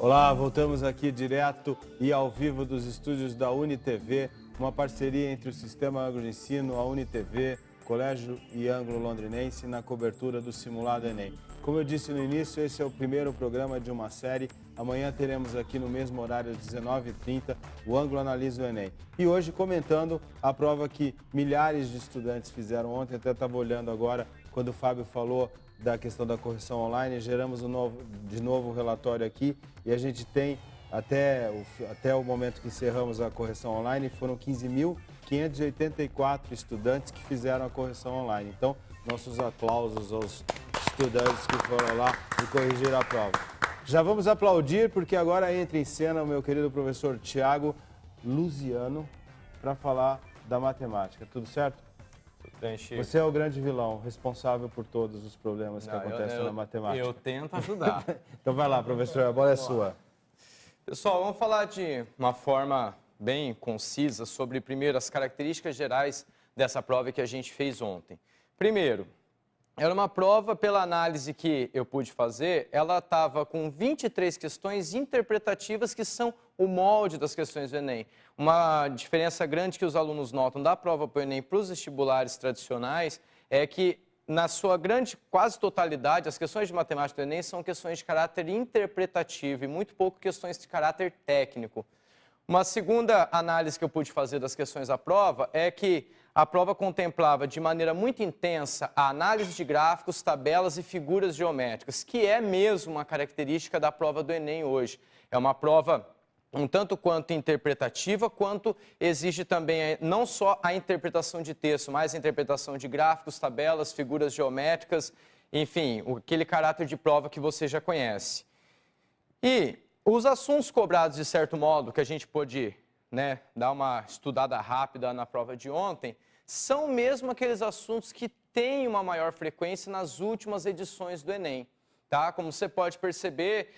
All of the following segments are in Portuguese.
Olá, voltamos aqui direto e ao vivo dos estúdios da UniTV, uma parceria entre o Sistema Anglo de Ensino, a UniTV, Colégio e Anglo Londrinense na cobertura do simulado Enem. Como eu disse no início, esse é o primeiro programa de uma série. Amanhã teremos aqui no mesmo horário, às 19h30, o Anglo Analisa o Enem. E hoje comentando a prova que milhares de estudantes fizeram ontem, até estava olhando agora, quando o Fábio falou da questão da correção online, geramos de novo o relatório aqui e a gente tem, até o momento que encerramos a correção online, foram 15.584 estudantes que fizeram a correção online. Então, nossos aplausos aos estudantes que foram lá e corrigiram a prova. Já vamos aplaudir, porque agora entra em cena o meu querido professor Tiago Luziano para falar da matemática. Tudo certo? Você é o grande vilão, responsável por todos os problemas que acontecem na matemática. Eu tento ajudar. Então vai lá, professor, a bola é sua. Pessoal, vamos falar de uma forma bem concisa sobre, primeiro, as características gerais dessa prova que a gente fez ontem. Primeiro, era uma prova, pela análise que eu pude fazer, ela estava com 23 questões interpretativas que são o molde das questões do Enem. Uma diferença grande que os alunos notam da prova para o Enem para os vestibulares tradicionais é que, na sua grande, quase totalidade, as questões de matemática do Enem são questões de caráter interpretativo e muito pouco questões de caráter técnico. Uma segunda análise que eu pude fazer das questões da prova é que a prova contemplava de maneira muito intensa a análise de gráficos, tabelas e figuras geométricas, que é mesmo uma característica da prova do Enem hoje. É uma prova um tanto quanto interpretativa, quanto exige também não só a interpretação de texto, mas a interpretação de gráficos, tabelas, figuras geométricas, enfim, aquele caráter de prova que você já conhece. E os assuntos cobrados, de certo modo, que a gente pôde dar uma estudada rápida na prova de ontem, são mesmo aqueles assuntos que têm uma maior frequência nas últimas edições do Enem. Tá? Como você pode perceber,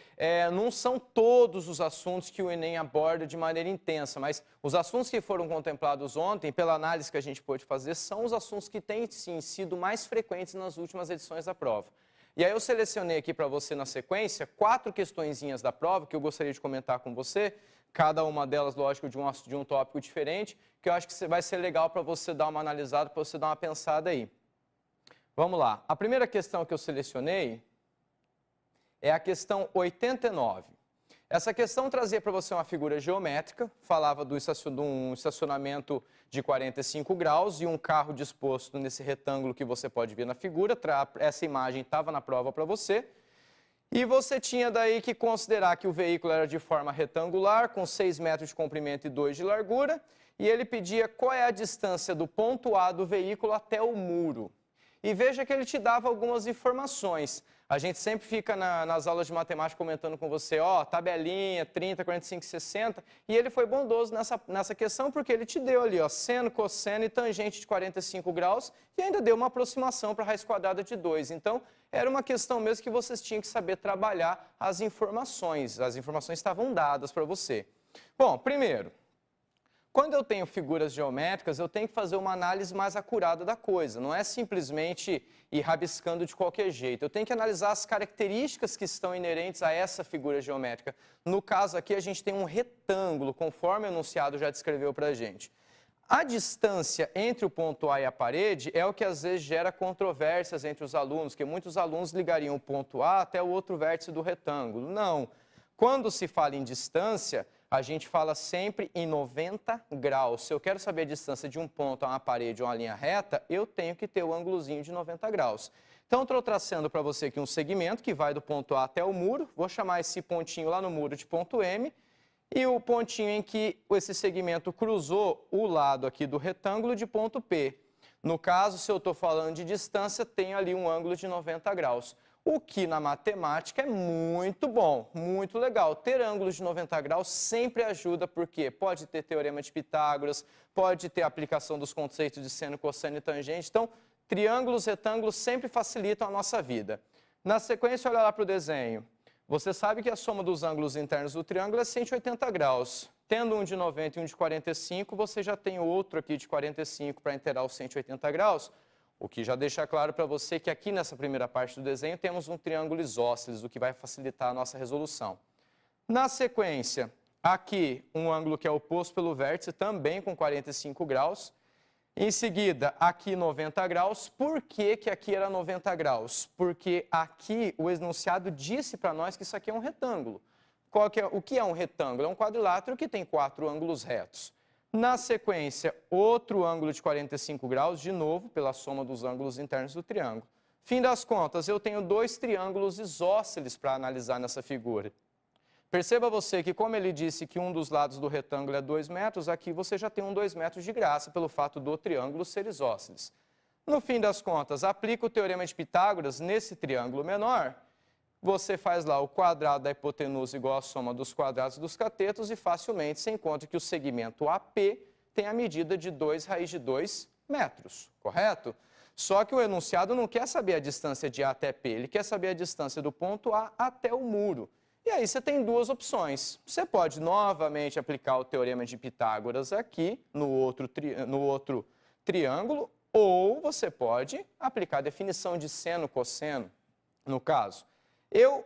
não são todos os assuntos que o Enem aborda de maneira intensa, mas os assuntos que foram contemplados ontem, pela análise que a gente pôde fazer, são os assuntos que têm, sim, sido mais frequentes nas últimas edições da prova. E aí eu selecionei aqui para você, na sequência, 4 questõezinhas da prova que eu gostaria de comentar com você, cada uma delas, lógico, de um tópico diferente, que eu acho que vai ser legal para você dar uma analisada, para você dar uma pensada aí. Vamos lá. A primeira questão que eu selecionei é a questão 89. Essa questão trazia para você uma figura geométrica, falava de um estacionamento de 45 graus e um carro disposto nesse retângulo que você pode ver na figura. Essa imagem estava na prova para você. E você tinha daí que considerar que o veículo era de forma retangular, com 6 metros de comprimento e 2 de largura, e ele pedia qual é a distância do ponto A do veículo até o muro. E veja que ele te dava algumas informações. A gente sempre fica nas aulas de matemática comentando com você, tabelinha, 30, 45, 60, e ele foi bondoso nessa questão porque ele te deu ali, seno, cosseno e tangente de 45 graus e ainda deu uma aproximação para a raiz quadrada de 2. Então, era uma questão mesmo que vocês tinham que saber trabalhar as informações estavam dadas para você. Bom, primeiro, quando eu tenho figuras geométricas, eu tenho que fazer uma análise mais acurada da coisa. Não é simplesmente ir rabiscando de qualquer jeito. Eu tenho que analisar as características que estão inerentes a essa figura geométrica. No caso aqui, a gente tem um retângulo, conforme o enunciado já descreveu para a gente. A distância entre o ponto A e a parede é o que às vezes gera controvérsias entre os alunos, que muitos alunos ligariam o ponto A até o outro vértice do retângulo. Não. Quando se fala em distância, a gente fala sempre em 90 graus. Se eu quero saber a distância de um ponto a uma parede ou uma linha reta, eu tenho que ter o ângulozinho de 90 graus. Então, estou traçando para você aqui um segmento que vai do ponto A até o muro. Vou chamar esse pontinho lá no muro de ponto M. E o pontinho em que esse segmento cruzou o lado aqui do retângulo de ponto P. No caso, se eu estou falando de distância, tem ali um ângulo de 90 graus. O que na matemática é muito bom, muito legal. Ter ângulos de 90 graus sempre ajuda, porque pode ter teorema de Pitágoras, pode ter aplicação dos conceitos de seno, cosseno e tangente. Então, triângulos, retângulos sempre facilitam a nossa vida. Na sequência, olha lá para o desenho. Você sabe que a soma dos ângulos internos do triângulo é 180 graus. Tendo um de 90 e um de 45, você já tem outro aqui de 45 para inteirar os 180 graus. O que já deixa claro para você que aqui nessa primeira parte do desenho temos um triângulo isósceles, o que vai facilitar a nossa resolução. Na sequência, aqui um ângulo que é oposto pelo vértice, também com 45 graus. Em seguida, aqui 90 graus. Por que que aqui era 90 graus? Porque aqui o enunciado disse para nós que isso aqui é um retângulo. O que é um retângulo? É um quadrilátero que tem 4 ângulos retos. Na sequência, outro ângulo de 45 graus, de novo, pela soma dos ângulos internos do triângulo. Fim das contas, eu tenho 2 triângulos isósceles para analisar nessa figura. Perceba você que, como ele disse que um dos lados do retângulo é 2 metros, aqui você já tem um 2 metros de graça pelo fato do triângulo ser isósceles. No fim das contas, aplica o teorema de Pitágoras nesse triângulo menor. Você faz lá o quadrado da hipotenusa igual à soma dos quadrados dos catetos e facilmente você encontra que o segmento AP tem a medida de 2 raiz de 2 metros, correto? Só que o enunciado não quer saber a distância de A até P, ele quer saber a distância do ponto A até o muro. E aí você tem 2 opções. Você pode novamente aplicar o teorema de Pitágoras aqui no outro triângulo, ou você pode aplicar a definição de seno, cosseno, no caso. Eu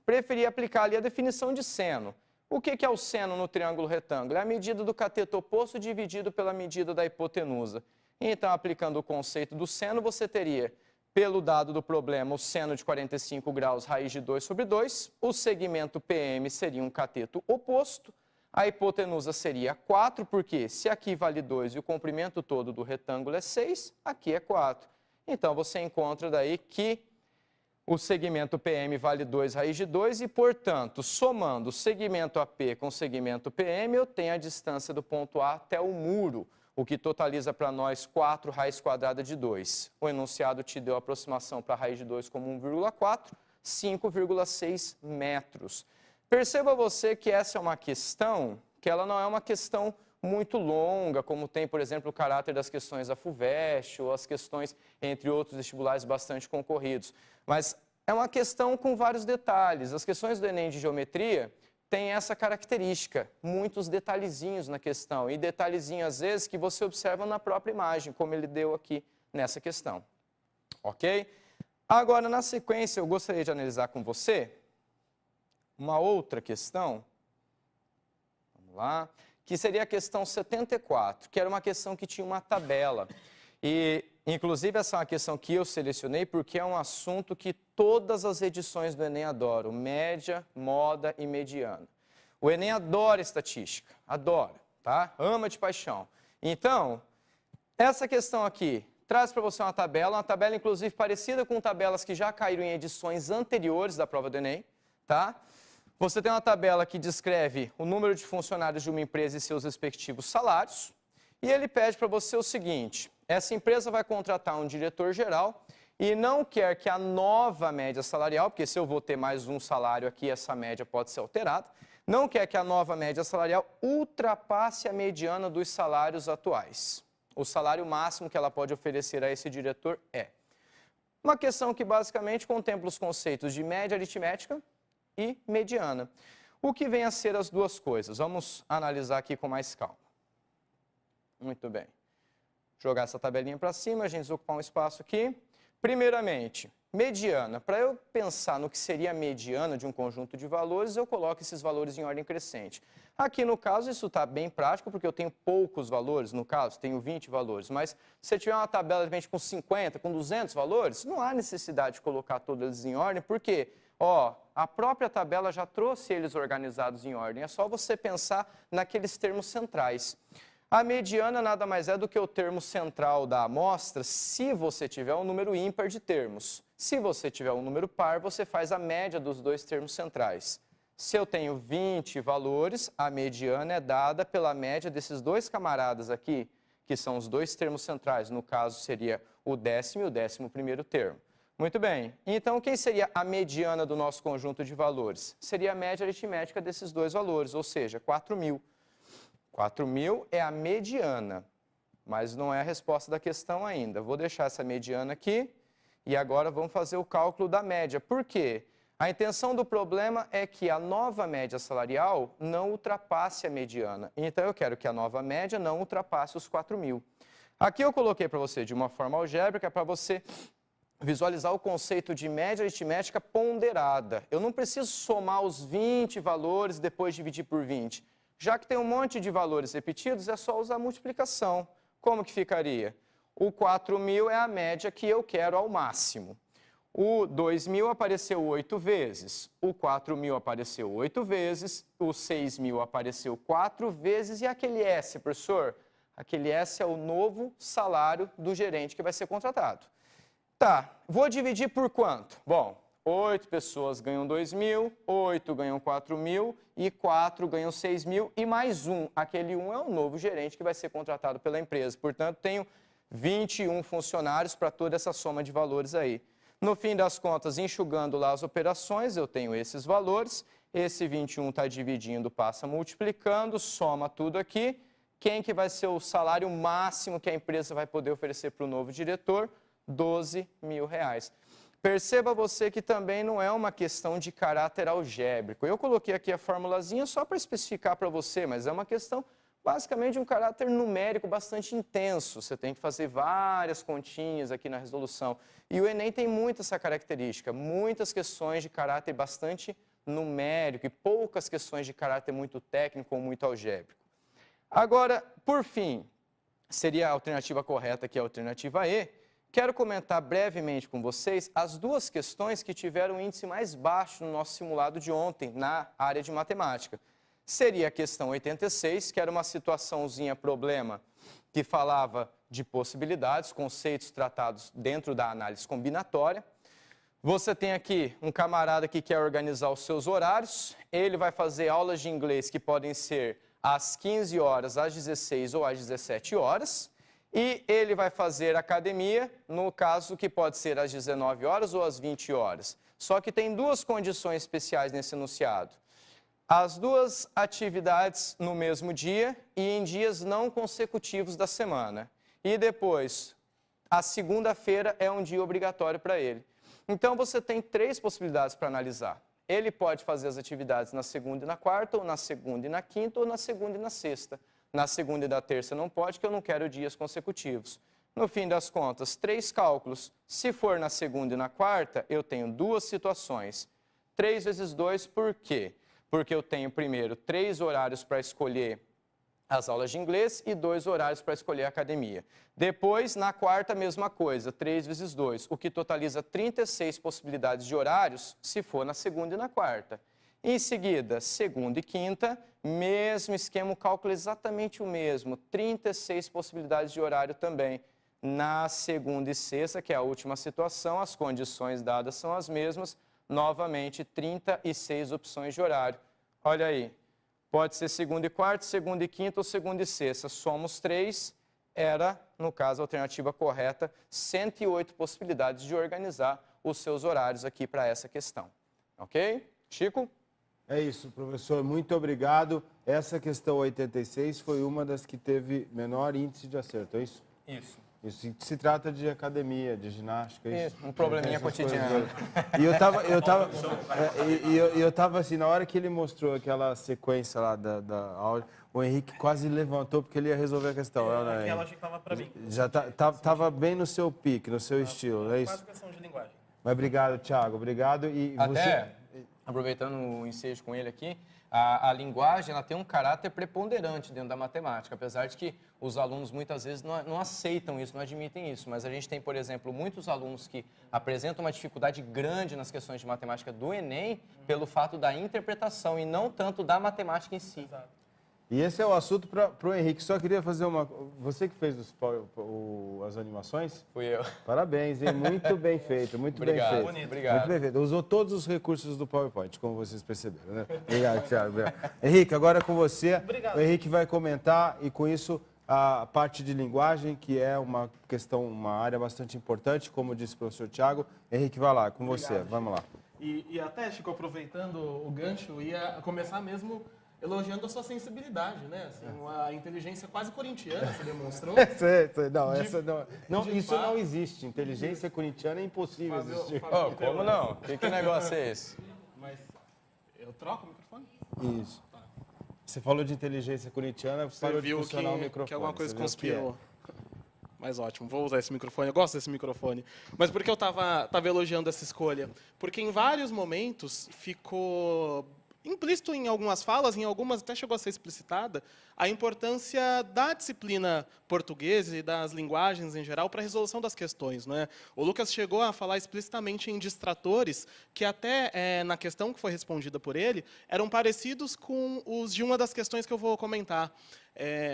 preferi aplicar ali a definição de seno. O que é o seno no triângulo retângulo? É a medida do cateto oposto dividido pela medida da hipotenusa. Então, aplicando o conceito do seno, você teria, pelo dado do problema, o seno de 45 graus, raiz de 2 sobre 2. O segmento PM seria um cateto oposto. A hipotenusa seria 4, porque se aqui vale 2 e o comprimento todo do retângulo é 6, aqui é 4. Então, você encontra daí que o segmento PM vale 2 raiz de 2 e, portanto, somando o segmento AP com o segmento PM, eu tenho a distância do ponto A até o muro, o que totaliza para nós 4 raiz quadrada de 2. O enunciado te deu a aproximação para a raiz de 2 como 1,4, 5,6 metros. Perceba você que essa é uma questão que ela não é uma questão muito longa, como tem, por exemplo, o caráter das questões da FUVEST ou as questões, entre outros vestibulares bastante concorridos. Mas é uma questão com vários detalhes. As questões do Enem de geometria têm essa característica, muitos detalhezinhos na questão, e detalhezinhos, às vezes, que você observa na própria imagem, como ele deu aqui nessa questão. Ok? Agora, na sequência, eu gostaria de analisar com você uma outra questão. Vamos lá. Que seria a questão 74, que era uma questão que tinha uma tabela. E, inclusive, essa é uma questão que eu selecionei porque é um assunto que todas as edições do Enem adoram, média, moda e mediana. O Enem adora estatística, adora, tá? Ama de paixão. Então, essa questão aqui traz para você uma tabela, inclusive parecida com tabelas que já caíram em edições anteriores da prova do Enem, tá? Você tem uma tabela que descreve o número de funcionários de uma empresa e seus respectivos salários. E ele pede para você o seguinte: essa empresa vai contratar um diretor-geral e não quer que a nova média salarial, porque se eu vou ter mais um salário aqui, essa média pode ser alterada, não quer que a nova média salarial ultrapasse a mediana dos salários atuais. O salário máximo que ela pode oferecer a esse diretor é uma questão que basicamente contempla os conceitos de média aritmética e mediana. O que vem a ser as duas coisas? Vamos analisar aqui com mais calma. Muito bem. Jogar essa tabelinha para cima, a gente ocupar um espaço aqui. Primeiramente, mediana. Para eu pensar no que seria a mediana de um conjunto de valores, eu coloco esses valores em ordem crescente. Aqui, no caso, isso está bem prático, porque eu tenho poucos valores, no caso, tenho 20 valores. Mas se eu tiver uma tabela, de repente, com 50, com 200 valores, não há necessidade de colocar todos eles em ordem, porque a própria tabela já trouxe eles organizados em ordem. É só você pensar naqueles termos centrais. A mediana nada mais é do que o termo central da amostra se você tiver um número ímpar de termos. Se você tiver um número par, você faz a média dos dois termos centrais. Se eu tenho 20 valores, a mediana é dada pela média desses dois camaradas aqui, que são os dois termos centrais. No caso, seria o 10º e o 11º termo. Muito bem. Então, quem seria a mediana do nosso conjunto de valores? Seria a média aritmética desses dois valores, ou seja, 4.000. 4.000 é a mediana, mas não é a resposta da questão ainda. Vou deixar essa mediana aqui e agora vamos fazer o cálculo da média. Por quê? A intenção do problema é que a nova média salarial não ultrapasse a mediana. Então, eu quero que a nova média não ultrapasse os 4.000. Aqui eu coloquei para você de uma forma algébrica para você visualizar o conceito de média aritmética ponderada. Eu não preciso somar os 20 valores e depois dividir por 20. Já que tem um monte de valores repetidos, é só usar a multiplicação. Como que ficaria? O 4.000 é a média que eu quero ao máximo. O 2.000 apareceu 8 vezes, o 4.000 apareceu 8 vezes, o 6.000 apareceu 4 vezes e aquele S, professor? Aquele S é o novo salário do gerente que vai ser contratado. Tá, vou dividir por quanto? Bom, 8 pessoas ganham 2.000, 8 ganham 4.000 e 4 ganham 6.000 e mais um. Aquele um é o novo gerente que vai ser contratado pela empresa. Portanto, tenho 21 funcionários para toda essa soma de valores aí. No fim das contas, enxugando lá as operações, eu tenho esses valores. Esse 21 está dividindo, passa multiplicando, soma tudo aqui. Quem que vai ser o salário máximo que a empresa vai poder oferecer para o novo diretor? R$12.000. Perceba você que também não é uma questão de caráter algébrico. Eu coloquei aqui a formulazinha só para especificar para você, mas é uma questão basicamente de um caráter numérico bastante intenso. Você tem que fazer várias continhas aqui na resolução. E o Enem tem muito essa característica, muitas questões de caráter bastante numérico e poucas questões de caráter muito técnico ou muito algébrico. Agora, por fim, seria a alternativa correta, que é a alternativa E. Quero comentar brevemente com vocês as duas questões que tiveram o índice mais baixo no nosso simulado de ontem, na área de matemática. Seria a questão 86, que era uma situaçãozinha problema que falava de possibilidades, conceitos tratados dentro da análise combinatória. Você tem aqui um camarada que quer organizar os seus horários, ele vai fazer aulas de inglês que podem ser às 15 horas, às 16 ou às 17 horas, e ele vai fazer academia, no caso que pode ser às 19 horas ou às 20 horas. Só que tem duas condições especiais nesse enunciado. As duas atividades no mesmo dia e em dias não consecutivos da semana. E depois, a segunda-feira é um dia obrigatório para ele. Então, você tem três possibilidades para analisar. Ele pode fazer as atividades na segunda e na quarta, ou na segunda e na quinta, ou na segunda e na sexta. Na segunda e na terça não pode, porque eu não quero dias consecutivos. No fim das contas, 3 cálculos. Se for na segunda e na quarta, eu tenho duas situações. 3 vezes 2, por quê? Porque eu tenho, primeiro, 3 horários para escolher as aulas de inglês e 2 horários para escolher a academia. Depois, na quarta, a mesma coisa, 3 vezes 2, o que totaliza 36 possibilidades de horários, se for na segunda e na quarta. Em seguida, segunda e quinta, mesmo esquema, o cálculo é exatamente o mesmo, 36 possibilidades de horário também. Na segunda e sexta, que é a última situação, as condições dadas são as mesmas, novamente 36 opções de horário. Olha aí, pode ser segunda e quarta, segunda e quinta ou segunda e sexta. Somos 3, era, no caso, a alternativa correta, 108 possibilidades de organizar os seus horários aqui para essa questão. Ok? Chico? É isso, professor. Muito obrigado. Essa questão 86 foi uma das que teve menor índice de acerto, é isso? Isso. Isso se trata de academia, de ginástica, isso. Um probleminha cotidiano. E eu tava assim, na hora que ele mostrou aquela sequência lá da aula, o Henrique quase levantou porque ele ia resolver a questão. Aquela que estava para mim. Já tava bem no seu pique, no seu estilo, é isso? Quase questão de linguagem. Mas obrigado, Thiago, obrigado. E até, aproveitando o ensejo com ele aqui, a linguagem ela tem um caráter preponderante dentro da matemática, apesar de que os alunos muitas vezes não aceitam isso, não admitem isso, mas a gente tem, por exemplo, muitos alunos que apresentam uma dificuldade grande nas questões de matemática do Enem pelo fato da interpretação e não tanto da matemática em si. Exato. E esse é o assunto para o Henrique. Só queria fazer uma... Você que fez as animações? Fui eu. Parabéns, hein? Muito bem feito, muito Obrigado, bem feito. bonito. Obrigado. Muito bem feito. Usou todos os recursos do PowerPoint, como vocês perceberam, né? Obrigado, Thiago. Obrigado. Henrique, agora com você. Obrigado. O Henrique vai comentar e com isso a parte de linguagem, que é uma questão, uma área bastante importante, como disse o professor Thiago. Henrique, vai lá, com você. Vamos lá. E até, Chico, aproveitando o gancho, ia começar mesmo elogiando a sua sensibilidade, né? Assim, a inteligência quase corintiana você demonstrou. Isso não existe. Inteligência corintiana é impossível existir. Como não? Que negócio é esse? Mas eu troco o microfone? Isso. Você falou de inteligência corintiana, Você parou de viu funcionar o microfone. que alguma coisa Você viu o que é. conspirou. Mas ótimo, vou usar esse microfone, eu gosto desse microfone. Mas por que eu estava elogiando essa escolha? Porque em vários momentos ficou implícito em algumas falas, em algumas até chegou a ser explicitada, a importância da disciplina portuguesa e das linguagens em geral para a resolução das questões. Não é? O Lucas chegou a falar explicitamente em distratores, que até na questão que foi respondida por ele, eram parecidos com os de uma das questões que eu vou comentar.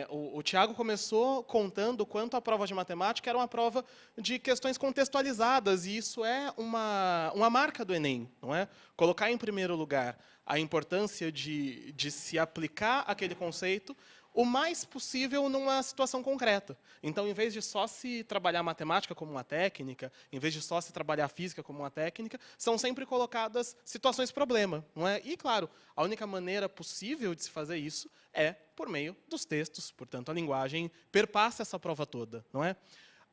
O Tiago começou contando quanto a prova de matemática era uma prova de questões contextualizadas, e isso é uma marca do Enem, não é? Colocar em primeiro lugar a importância de se aplicar aquele conceito o mais possível numa situação concreta. Então, em vez de só se trabalhar matemática como uma técnica, em vez de só se trabalhar física como uma técnica, são sempre colocadas situações problema, não é? E, claro, a única maneira possível de se fazer isso é por meio dos textos, portanto, a linguagem perpassa essa prova toda, não é?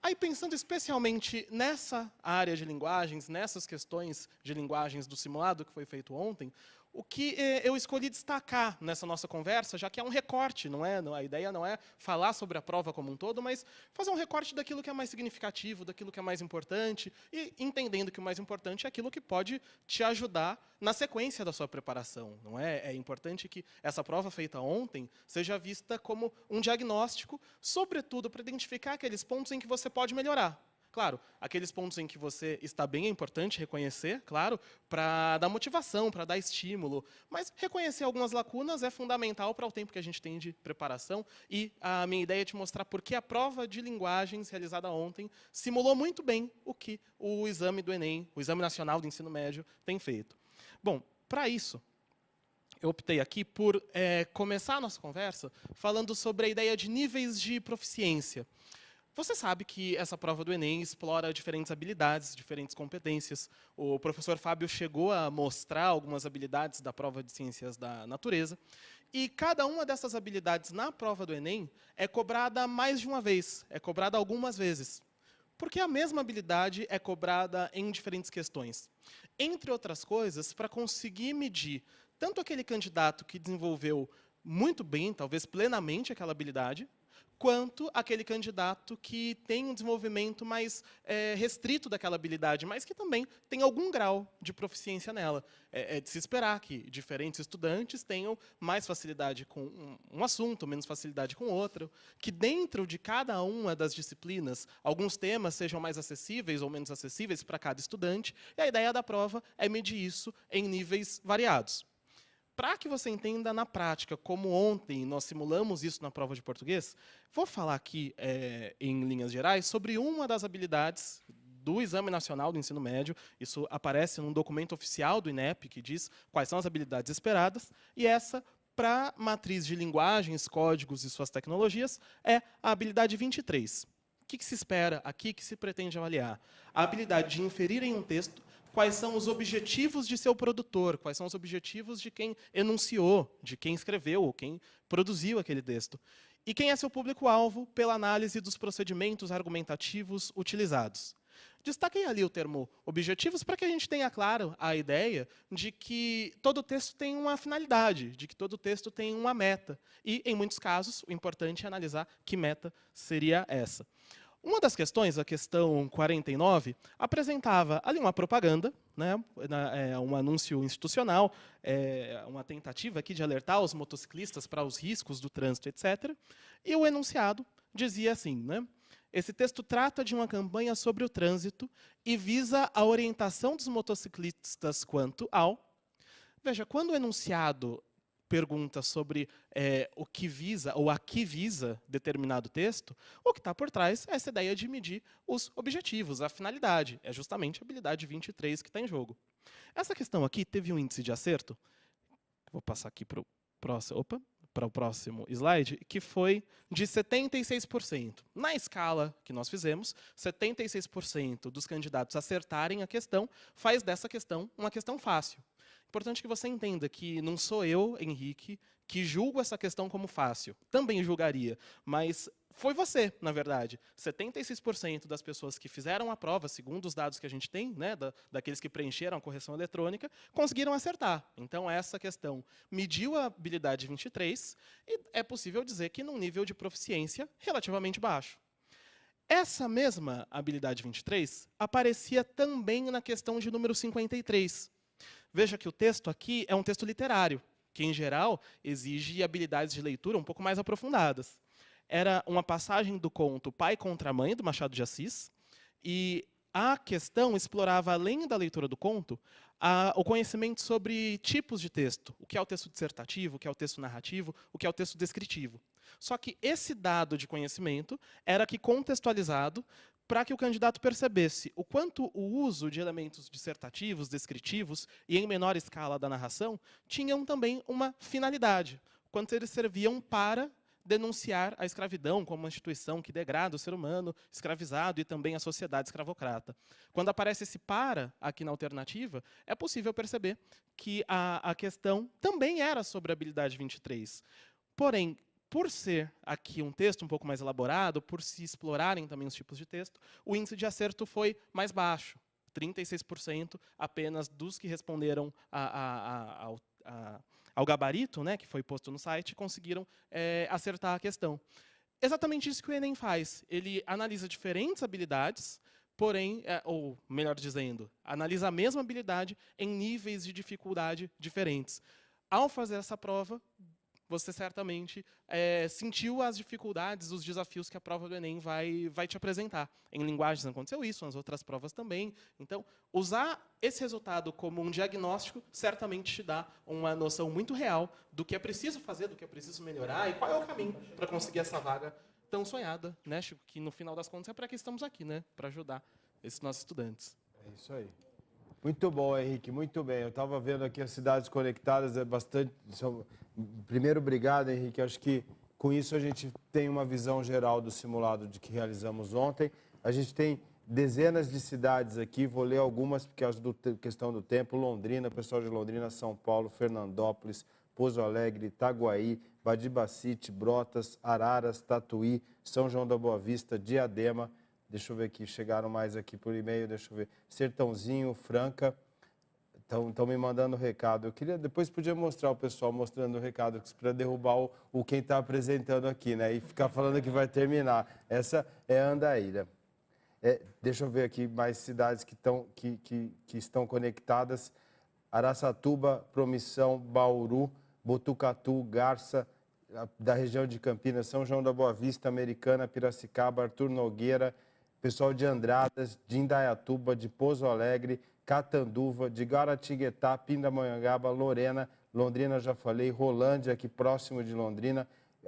Aí, pensando especialmente nessa área de linguagens, nessas questões de linguagens do simulado que foi feito ontem, o que eu escolhi destacar nessa nossa conversa, já que é um recorte, não é? A ideia não é falar sobre a prova como um todo, mas fazer um recorte daquilo que é mais significativo, daquilo que é mais importante, e entendendo que o mais importante é aquilo que pode te ajudar na sequência da sua preparação. Não é? É importante que essa prova feita ontem seja vista como um diagnóstico, sobretudo para identificar aqueles pontos em que você pode melhorar. Claro, aqueles pontos em que você está bem é importante reconhecer, claro, para dar motivação, para dar estímulo. Mas reconhecer algumas lacunas é fundamental para o tempo que a gente tem de preparação. E a minha ideia é te mostrar por que a prova de linguagens realizada ontem simulou muito bem o que o exame do Enem, o Exame Nacional do Ensino Médio, tem feito. Bom, para isso, eu optei aqui por começar a nossa conversa falando sobre a ideia de níveis de proficiência. Você sabe que essa prova do Enem explora diferentes habilidades, diferentes competências. O professor Fábio chegou a mostrar algumas habilidades da prova de Ciências da Natureza. E cada uma dessas habilidades na prova do Enem é cobrada mais de uma vez, é cobrada algumas vezes. Porque a mesma habilidade é cobrada em diferentes questões. Entre outras coisas, para conseguir medir tanto aquele candidato que desenvolveu muito bem, talvez plenamente, aquela habilidade, quanto aquele candidato que tem um desenvolvimento mais restrito daquela habilidade, mas que também tem algum grau de proficiência nela. É de se esperar que diferentes estudantes tenham mais facilidade com um assunto, menos facilidade com outro, que dentro de cada uma das disciplinas, alguns temas sejam mais acessíveis ou menos acessíveis para cada estudante, e a ideia da prova é medir isso em níveis variados. Para que você entenda na prática, como ontem nós simulamos isso na prova de português, vou falar aqui, em linhas gerais, sobre uma das habilidades do Exame Nacional do Ensino Médio. Isso aparece num documento oficial do INEP, que diz quais são as habilidades esperadas, e essa, para a matriz de linguagens, códigos e suas tecnologias, é a habilidade 23. O que se espera aqui, que se pretende avaliar? A habilidade de inferir em um texto quais são os objetivos de seu produtor, quais são os objetivos de quem enunciou, de quem escreveu, ou quem produziu aquele texto. E quem é seu público-alvo pela análise dos procedimentos argumentativos utilizados. Destaquei ali o termo objetivos para que a gente tenha claro a ideia de que todo texto tem uma finalidade, de que todo texto tem uma meta. E, em muitos casos, o importante é analisar que meta seria essa. Uma das questões, a questão 49, apresentava ali uma propaganda, né, um anúncio institucional, uma tentativa aqui de alertar os motociclistas para os riscos do trânsito, etc. E o enunciado dizia assim, né, esse texto trata de uma campanha sobre o trânsito e visa a orientação dos motociclistas quanto ao... Veja, quando o enunciado pergunta sobre o que visa, ou a que visa determinado texto, o que está por trás é essa ideia de medir os objetivos, a finalidade. É justamente a habilidade 23 que está em jogo. Essa questão aqui teve um índice de acerto, vou passar aqui para o próximo slide, que foi de 76%. Na escala que nós fizemos, 76% dos candidatos acertarem a questão faz dessa questão uma questão fácil. Importante que você entenda que não sou eu, Henrique, que julgo essa questão como fácil. Também julgaria, mas foi você, na verdade. 76% das pessoas que fizeram a prova, segundo os dados que a gente tem, né, daqueles que preencheram a correção eletrônica, conseguiram acertar. Então, essa questão mediu a habilidade 23 e é possível dizer que num nível de proficiência relativamente baixo. Essa mesma habilidade 23 aparecia também na questão de número 53. Veja que o texto aqui é um texto literário, que, em geral, exige habilidades de leitura um pouco mais aprofundadas. Era uma passagem do conto Pai contra a Mãe, do Machado de Assis, e a questão explorava, além da leitura do conto, o conhecimento sobre tipos de texto, o que é o texto dissertativo, o que é o texto narrativo, o que é o texto descritivo. Só que esse dado de conhecimento era aqui contextualizado para que o candidato percebesse o quanto o uso de elementos dissertativos, descritivos e em menor escala da narração tinham também uma finalidade, quanto eles serviam para denunciar a escravidão como uma instituição que degrada o ser humano escravizado e também a sociedade escravocrata. Quando aparece esse para aqui na alternativa, é possível perceber que a questão também era sobre a habilidade 23. Porém, por ser aqui um texto um pouco mais elaborado, por se explorarem também os tipos de texto, o índice de acerto foi mais baixo, 36% apenas dos que responderam ao gabarito, né, que foi posto no site, conseguiram acertar a questão. Exatamente isso que o Enem faz. Ele analisa diferentes habilidades, porém, ou melhor dizendo, analisa a mesma habilidade em níveis de dificuldade diferentes. Ao fazer essa prova, você certamente sentiu as dificuldades, os desafios que a prova do Enem vai te apresentar. Em linguagens aconteceu isso, nas outras provas também. Então, usar esse resultado como um diagnóstico certamente te dá uma noção muito real do que é preciso fazer, do que é preciso melhorar e qual é o caminho para conseguir essa vaga tão sonhada, né, Chico? Que, no final das contas, é para que estamos aqui, né? Para ajudar esses nossos estudantes. É isso aí. Muito bom, Henrique, muito bem. Eu estava vendo aqui as cidades conectadas, é bastante... Primeiro, obrigado, Henrique. Acho que com isso a gente tem uma visão geral do simulado de que realizamos ontem. A gente tem dezenas de cidades aqui, vou ler algumas, porque é questão do tempo. Londrina, pessoal de Londrina, São Paulo, Fernandópolis, Pouso Alegre, Itaguaí, Badibacite, Brotas, Araras, Tatuí, São João da Boa Vista, Diadema. Deixa eu ver aqui, chegaram mais aqui por e-mail, deixa eu ver. Sertãozinho, Franca, estão me mandando recado. Eu queria, depois podia mostrar o pessoal mostrando o recado, para derrubar o quem está apresentando aqui, né? E ficar falando que vai terminar. Essa é a Andaíra. Deixa eu ver aqui mais cidades que estão conectadas. Araçatuba, Promissão, Bauru, Botucatu, Garça, da região de Campinas, São João da Boa Vista, Americana, Piracicaba, Arthur Nogueira, pessoal de Andradas, de Indaiatuba, de Pouso Alegre, Catanduva, de Guaratinguetá, Pindamonhangaba, Lorena, Londrina, já falei, Rolândia, aqui próximo de Londrina,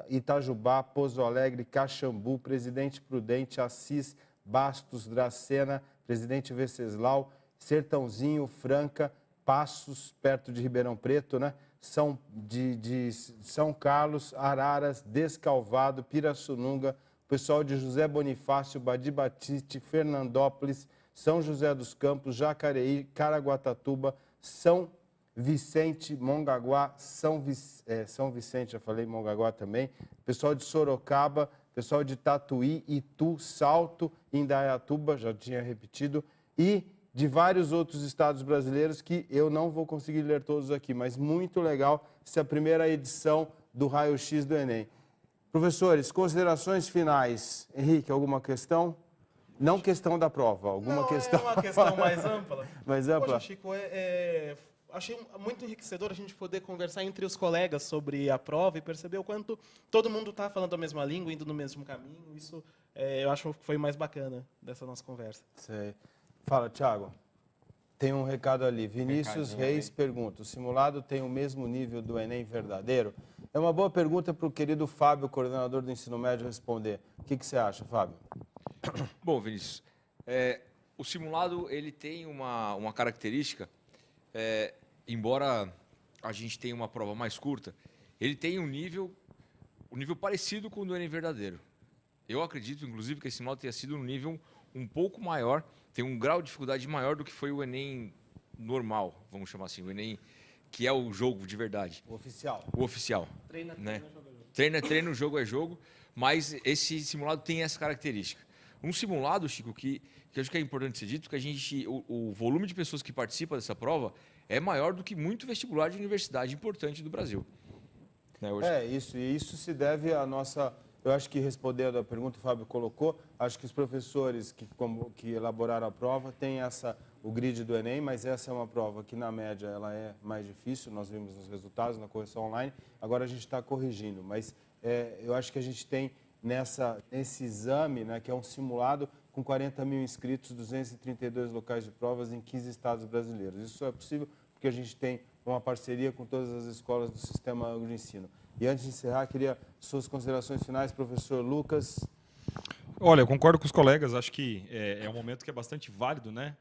Itajubá, Pouso Alegre, Caxambu, Presidente Prudente, Assis, Bastos, Dracena, Presidente Venceslau, Sertãozinho, Franca, Passos, perto de Ribeirão Preto, né? São Carlos, Araras, Descalvado, Pirassununga, pessoal de José Bonifácio, Badibacite, Fernandópolis, São José dos Campos, Jacareí, Caraguatatuba, São Vicente, Mongaguá, São Vicente, já falei Mongaguá também, pessoal de Sorocaba, pessoal de Tatuí, Itu, Salto, Indaiatuba, já tinha repetido, e de vários outros estados brasileiros que eu não vou conseguir ler todos aqui, mas muito legal essa primeira edição do Raio X do Enem. Professores, considerações finais. Henrique, alguma questão? Não questão da prova, alguma questão... É uma questão mais ampla. Mais ampla? Poxa, Chico, achei muito enriquecedor a gente poder conversar entre os colegas sobre a prova e perceber o quanto todo mundo está falando a mesma língua, indo no mesmo caminho. Isso eu acho que foi o mais bacana dessa nossa conversa. Sei. Fala, Thiago. Tem um recado ali. Vinícius Reis pergunta, o simulado tem o mesmo nível do Enem verdadeiro? É uma boa pergunta para o querido Fábio, coordenador do ensino médio, responder. O que você acha, Fábio? Bom, Vinícius, o simulado ele tem uma característica, embora a gente tenha uma prova mais curta, ele tem um nível parecido com o do Enem verdadeiro. Eu acredito, inclusive, que esse simulado tenha sido um nível um pouco maior, tem um grau de dificuldade maior do que foi o Enem normal, vamos chamar assim, o Enem que é o jogo de verdade. O oficial. O oficial. Treina, né? jogo é jogo. Treina, jogo é jogo, mas esse simulado tem essa característica. Um simulado, Chico, que eu acho que é importante ser dito, que o volume de pessoas que participam dessa prova é maior do que muito vestibular de universidade importante do Brasil. Né, hoje. Isso se deve à nossa... Eu acho que, respondendo a pergunta que o Fábio colocou, acho que os professores que elaboraram a prova têm o grid do Enem, mas essa é uma prova que, na média, ela é mais difícil. Nós vimos os resultados na correção online, agora a gente está corrigindo. Mas eu acho que a gente tem nesse exame, né, que é um simulado com 40 mil inscritos, 232 locais de provas em 15 estados brasileiros. Isso é possível porque a gente tem uma parceria com todas as escolas do Sistema Único de Ensino. E antes de encerrar, queria suas considerações finais, professor Lucas. Olha, eu concordo com os colegas, acho que é um momento que é bastante válido, né?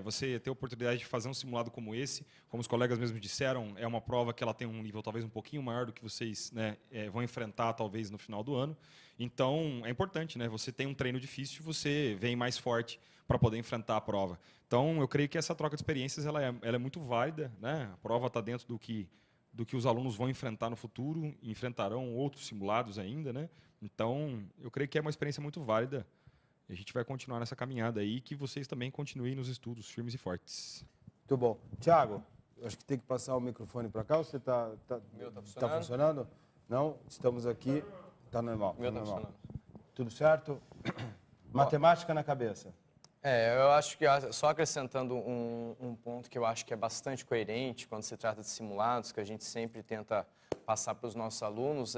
Você ter a oportunidade de fazer um simulado como esse, como os colegas mesmo disseram, é uma prova que ela tem um nível talvez um pouquinho maior do que vocês, né, vão enfrentar talvez no final do ano. Então, é importante, né? Você tem um treino difícil, você vem mais forte para poder enfrentar a prova. Então, eu creio que essa troca de experiências ela é muito válida, né? A prova está dentro do que os alunos vão enfrentar no futuro, enfrentarão outros simulados ainda, né? Então, eu creio que é uma experiência muito válida. A gente vai continuar nessa caminhada aí, que vocês também continuem nos estudos firmes e fortes. Muito bom. Tiago, acho que tem que passar o microfone para cá. Você está Meu tá funcionando? Tá funcionando? Não? Estamos aqui. Está normal. Meu tá tá normal. funcionando. Tudo certo? Matemática na cabeça. Eu acho que só acrescentando um ponto que eu acho que é bastante coerente quando se trata de simulados, que a gente sempre tenta passar para os nossos alunos,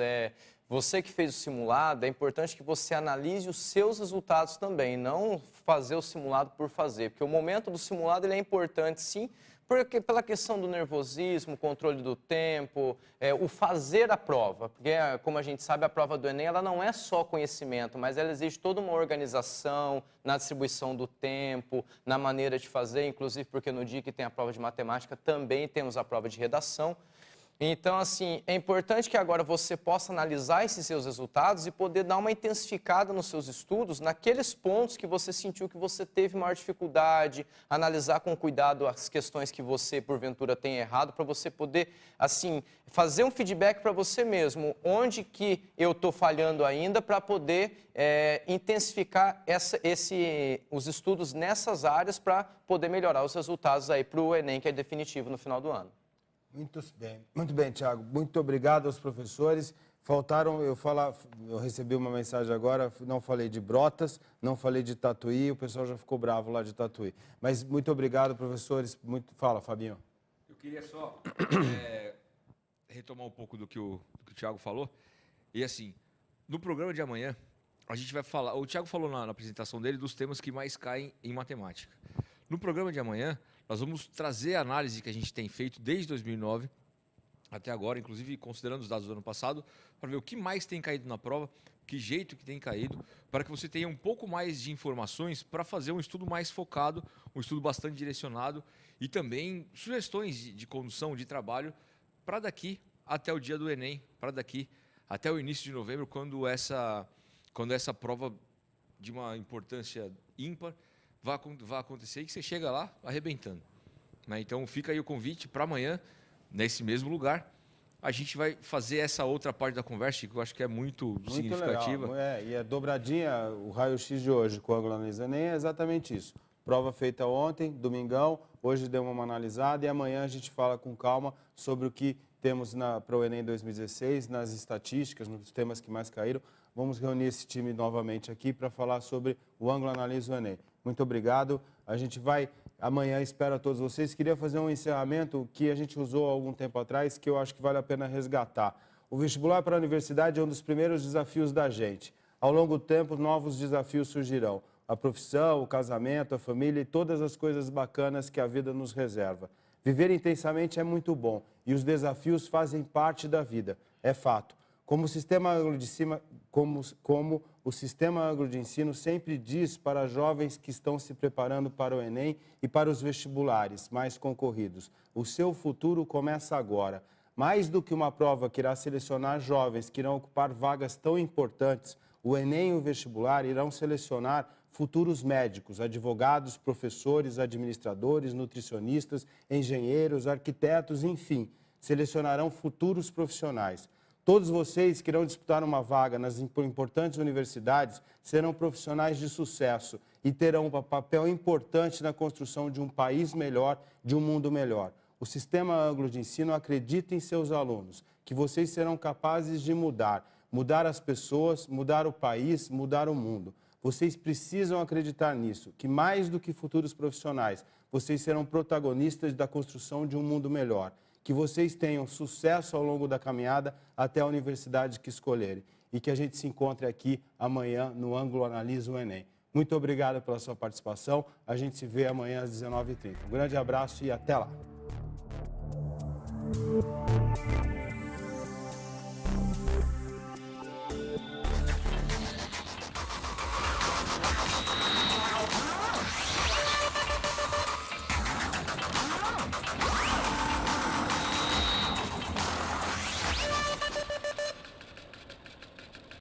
você que fez o simulado, é importante que você analise os seus resultados também, não fazer o simulado por fazer, porque o momento do simulado ele é importante sim, porque pela questão do nervosismo, controle do tempo, o fazer a prova, porque como a gente sabe, a prova do Enem ela não é só conhecimento, mas ela exige toda uma organização na distribuição do tempo, na maneira de fazer, inclusive porque no dia que tem a prova de matemática também temos a prova de redação. Então, assim, é importante que agora você possa analisar esses seus resultados e poder dar uma intensificada nos seus estudos, naqueles pontos que você sentiu que você teve maior dificuldade, analisar com cuidado as questões que você, porventura, tem errado, para você poder, assim, fazer um feedback para você mesmo, onde que eu estou falhando ainda, para poder intensificar os estudos nessas áreas para poder melhorar os resultados aí para o Enem, que é definitivo no final do ano. Muito bem, Tiago. Muito obrigado aos professores. Eu recebi uma mensagem agora, não falei de Brotas, não falei de Tatuí, o pessoal já ficou bravo lá de Tatuí. Mas muito obrigado, professores. Fala, Fabinho. Eu queria só retomar um pouco do que o Tiago falou. E assim, no programa de amanhã, a gente vai falar... O Tiago falou na apresentação dele dos temas que mais caem em matemática. No programa de amanhã, nós vamos trazer a análise que a gente tem feito desde 2009 até agora, inclusive considerando os dados do ano passado, para ver o que mais tem caído na prova, que jeito que tem caído, para que você tenha um pouco mais de informações para fazer um estudo mais focado, um estudo bastante direcionado e também sugestões de condução, de trabalho, para daqui até o dia do Enem, para daqui até o início de novembro, quando essa prova de uma importância ímpar vai acontecer e que você chega lá arrebentando. Né? Então fica aí o convite para amanhã, nesse mesmo lugar. A gente vai fazer essa outra parte da conversa, que eu acho que é muito significativa. Legal. E a dobradinha, o raio-x de hoje com o Ângulo Analisa Enem é exatamente isso. Prova feita ontem, domingão, hoje deu uma analisada e amanhã a gente fala com calma sobre o que temos para o Enem 2016, nas estatísticas, nos temas que mais caíram. Vamos reunir esse time novamente aqui para falar sobre o Ângulo Analisa o Enem. Muito obrigado. A gente vai amanhã, espero a todos vocês. Queria fazer um encerramento que a gente usou há algum tempo atrás, que eu acho que vale a pena resgatar. O vestibular para a universidade é um dos primeiros desafios da gente. Ao longo do tempo, novos desafios surgirão. A profissão, o casamento, a família e todas as coisas bacanas que a vida nos reserva. Viver intensamente é muito bom e os desafios fazem parte da vida, é fato. Como o Sistema Ângulo de Ensino sempre diz para jovens que estão se preparando para o Enem e para os vestibulares mais concorridos, o seu futuro começa agora. Mais do que uma prova que irá selecionar jovens que irão ocupar vagas tão importantes, o Enem e o vestibular irão selecionar futuros médicos, advogados, professores, administradores, nutricionistas, engenheiros, arquitetos, enfim, selecionarão futuros profissionais. Todos vocês que irão disputar uma vaga nas importantes universidades serão profissionais de sucesso e terão um papel importante na construção de um país melhor, de um mundo melhor. O Sistema Ângulo de Ensino acredita em seus alunos, que vocês serão capazes de mudar. mudar as pessoas, mudar o país, mudar o mundo. Vocês precisam acreditar nisso, que mais do que futuros profissionais, vocês serão protagonistas da construção de um mundo melhor. Que vocês tenham sucesso ao longo da caminhada até a universidade que escolherem. E que a gente se encontre aqui amanhã no Ângulo Analisa o Enem. Muito obrigado pela sua participação. A gente se vê amanhã às 19h30. Um grande abraço e até lá.